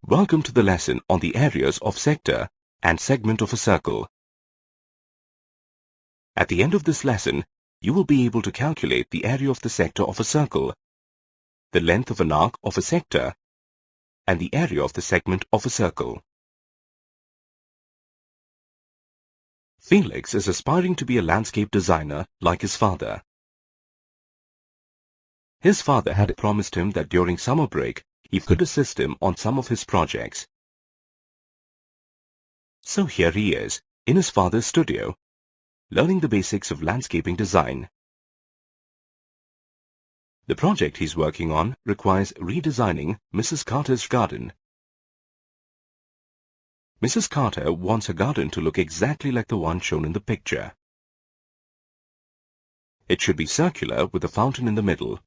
Welcome to the lesson on the areas of sector and segment of a circle. At the end of this lesson, you will be able to calculate the area of the sector of a circle, the length of an arc of a sector, and the area of the segment of a circle. Felix is aspiring to be a landscape designer like his father. His father had promised him that during summer break, he could assist him on some of his projects. So here he is, in his father's studio, learning the basics of landscaping design. The project he's working on requires redesigning Mrs. Carter's garden. Mrs. Carter wants her garden to look exactly like the one shown in the picture. It should be circular with a fountain in the middle.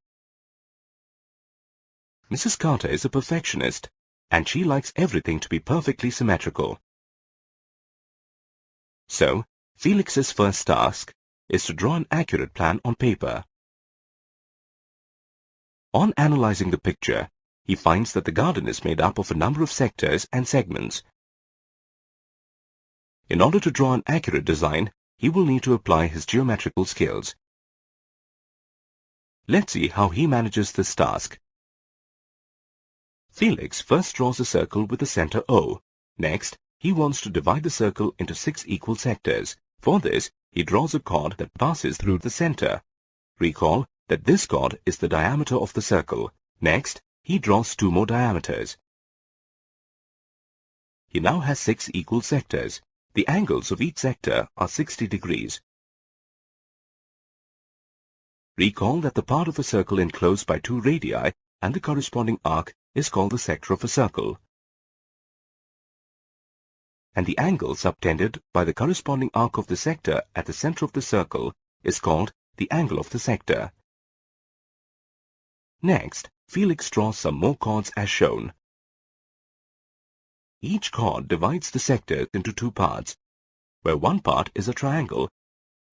Mrs. Carter is a perfectionist, and she likes everything to be perfectly symmetrical. So, Felix's first task is to draw an accurate plan on paper. On analyzing the picture, he finds that the garden is made up of a number of sectors and segments. In order to draw an accurate design, he will need to apply his geometrical skills. Let's see how he manages this task. Felix first draws a circle with the center O. Next, he wants to divide the circle into 6 equal sectors. For this, he draws a chord that passes through the center. Recall that this chord is the diameter of the circle. Next, he draws 2 more diameters. He now has 6 equal sectors. The angles of each sector are 60 degrees. Recall that the part of a circle enclosed by 2 radii and the corresponding arc is called the sector of a circle. And the angle subtended by the corresponding arc of the sector at the center of the circle is called the angle of the sector. Next, Felix draws some more chords as shown. Each chord divides the sector into 2 parts, where one part is a triangle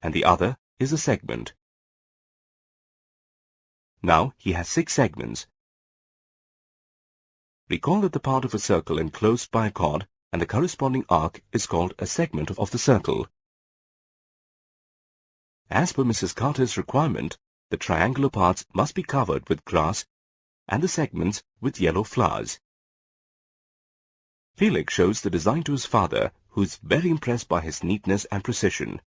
and the other is a segment. Now he has 6 segments. Recall that the part of a circle enclosed by a chord and the corresponding arc is called a segment of the circle. As per Mrs. Carter's requirement, the triangular parts must be covered with grass and the segments with yellow flowers. Felix shows the design to his father, who is very impressed by his neatness and precision.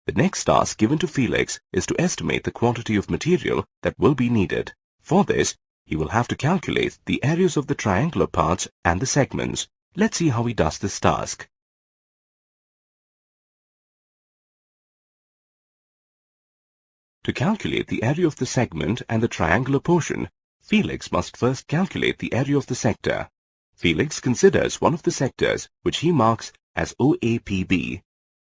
The next task given to Felix is to estimate the quantity of material that will be needed. For this, he will have to calculate the areas of the triangular parts and the segments. Let's see how he does this task. To calculate the area of the segment and the triangular portion, Felix must first calculate the area of the sector. Felix considers one of the sectors, which he marks as OAPB.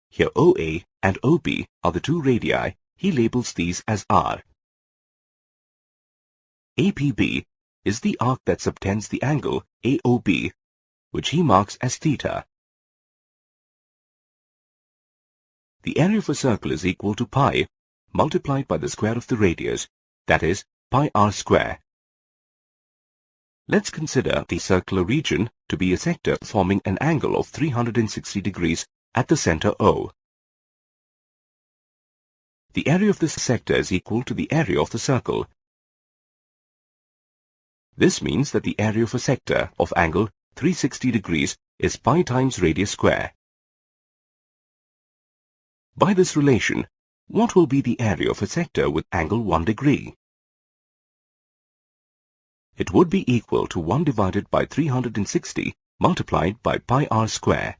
Here OA and OB are the 2 radii. He labels these as R. APB is the arc that subtends the angle AOB, which he marks as theta. The area of a circle is equal to pi multiplied by the square of the radius, that is, pi r square. Let's consider the circular region to be a sector forming an angle of 360 degrees at the center O. The area of this sector is equal to the area of the circle. This means that the area of a sector of angle 360 degrees is pi times radius square. By this relation, what will be the area of a sector with angle 1 degree? It would be equal to 1 divided by 360 multiplied by pi r square.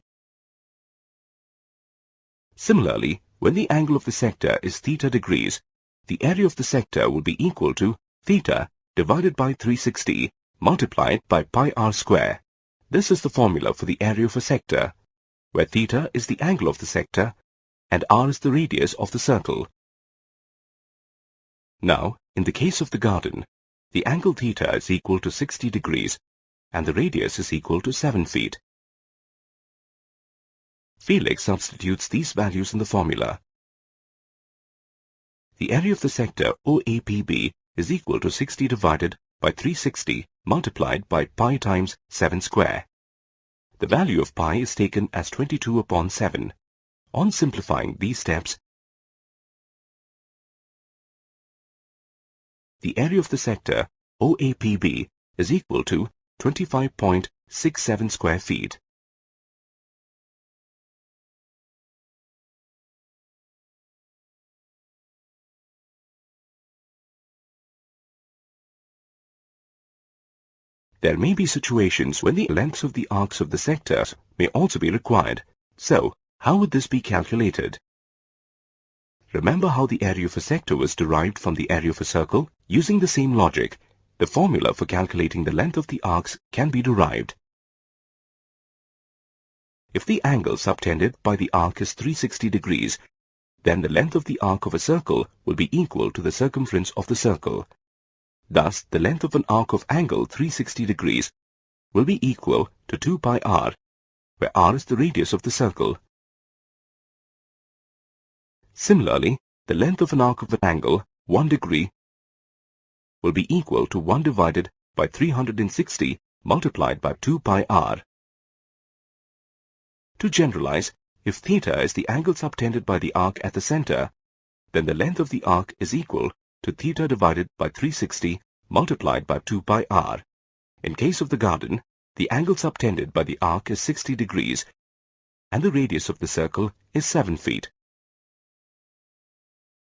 Similarly, when the angle of the sector is theta degrees, the area of the sector will be equal to theta divided by 360 multiplied by pi r square. This is the formula for the area of a sector, where theta is the angle of the sector and r is the radius of the circle. Now, in the case of the garden, the angle theta is equal to 60 degrees and the radius is equal to 7 feet. Felix substitutes these values in the formula. The area of the sector OAPB is equal to 60 divided by 360 multiplied by pi times 7 square. The value of pi is taken as 22 upon 7. On simplifying these steps, the area of the sector OAPB is equal to 25.67 square feet. There may be situations when the lengths of the arcs of the sectors may also be required. So, how would this be calculated? Remember how the area of a sector was derived from the area of a circle? Using the same logic, the formula for calculating the length of the arcs can be derived. If the angle subtended by the arc is 360 degrees, then the length of the arc of a circle will be equal to the circumference of the circle. Thus, the length of an arc of angle 360 degrees will be equal to 2 pi r, where r is the radius of the circle. Similarly, the length of an arc of an angle 1 degree will be equal to 1 divided by 360 multiplied by 2 pi r. To generalize, if theta is the angle subtended by the arc at the center, then the length of the arc is equal to theta divided by 360 multiplied by 2 pi r. In case of the garden, the angle subtended by the arc is 60 degrees and the radius of the circle is 7 feet.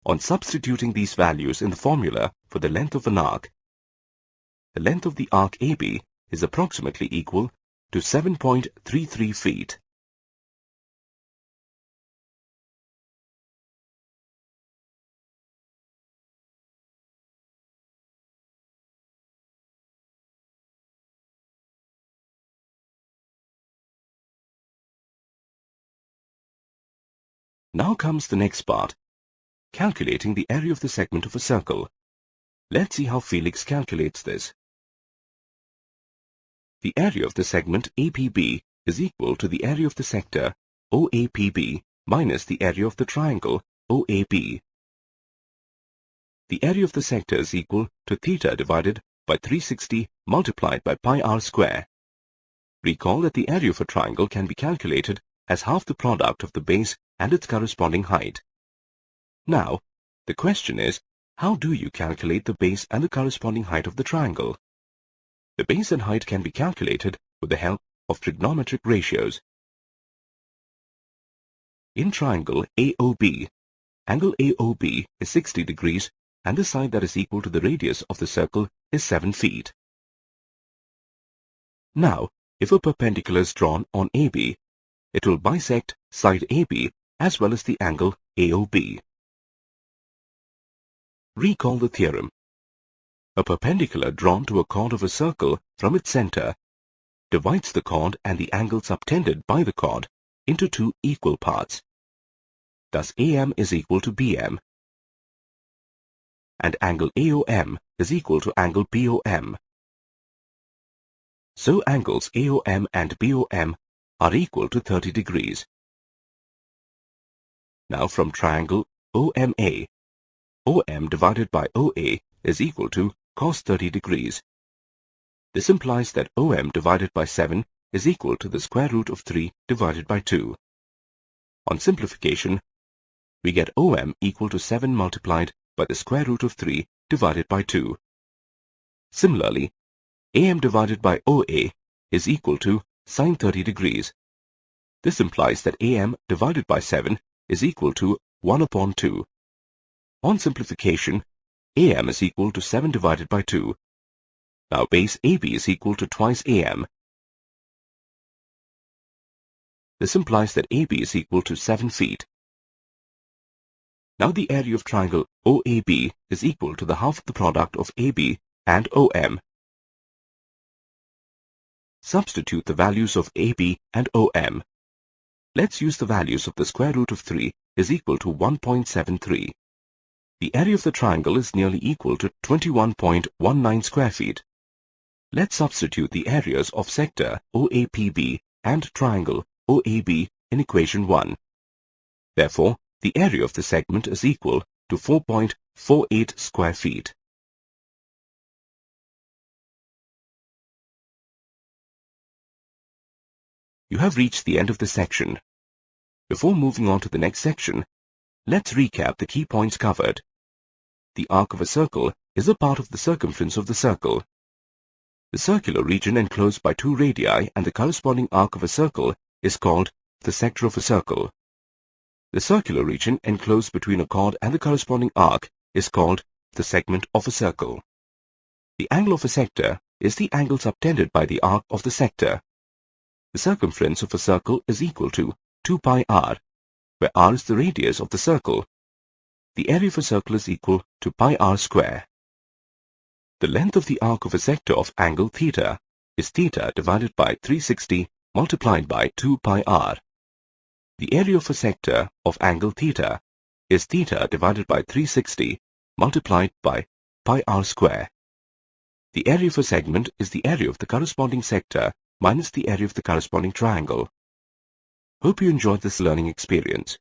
On substituting these values in the formula for the length of an arc, the length of the arc AB is approximately equal to 7.33 feet. Now comes the next part, calculating the area of the segment of a circle. Let's see how Felix calculates this. The area of the segment APB is equal to the area of the sector OAPB minus the area of the triangle OAB. The area of the sector is equal to theta divided by 360 multiplied by pi r square. Recall that the area of a triangle can be calculated as half the product of the base and its corresponding height. Now, the question is, how do you calculate the base and the corresponding height of the triangle? The base and height can be calculated with the help of trigonometric ratios. In triangle AOB, angle AOB is 60 degrees and the side that is equal to the radius of the circle is 7 feet. Now, if a perpendicular is drawn on AB, it will bisect side AB as well as the angle AOB. Recall the theorem. A perpendicular drawn to a chord of a circle from its center divides the chord and the angle subtended by the chord into two equal parts. Thus AM is equal to BM and angle AOM is equal to angle BOM. So angles AOM and BOM are equal to 30 degrees. Now from triangle OMA, OM divided by OA is equal to cos 30 degrees. This implies that OM divided by 7 is equal to the square root of 3 divided by 2. On simplification, we get OM equal to 7 multiplied by the square root of 3 divided by 2. Similarly, AM divided by OA is equal to sin 30 degrees. This implies that AM divided by 7 is equal to 1 upon 2. On simplification, AM is equal to 7 divided by 2. Now base AB is equal to twice AM. This implies that AB is equal to 7 feet. Now the area of triangle OAB is equal to the half of the product of AB and OM. Substitute the values of AB and OM. Let's use the values of the square root of 3 is equal to 1.73. The area of the triangle is nearly equal to 21.19 square feet. Let's substitute the areas of sector OAPB and triangle OAB in equation 1. Therefore, the area of the segment is equal to 4.48 square feet. You have reached the end of this section. Before moving on to the next section, let's recap the key points covered. The arc of a circle is a part of the circumference of the circle. The circular region enclosed by two radii and the corresponding arc of a circle is called the sector of a circle. The circular region enclosed between a chord and the corresponding arc is called the segment of a circle. The angle of a sector is the angle subtended by the arc of the sector. The circumference of a circle is equal to 2 pi r, where r is the radius of the circle. The area of a circle is equal to pi r square. The length of the arc of a sector of angle theta is theta divided by 360 multiplied by 2 pi r. The area of a sector of angle theta is theta divided by 360 multiplied by pi r square. The area of a segment is the area of the corresponding sector minus the area of the corresponding triangle. Hope you enjoyed this learning experience.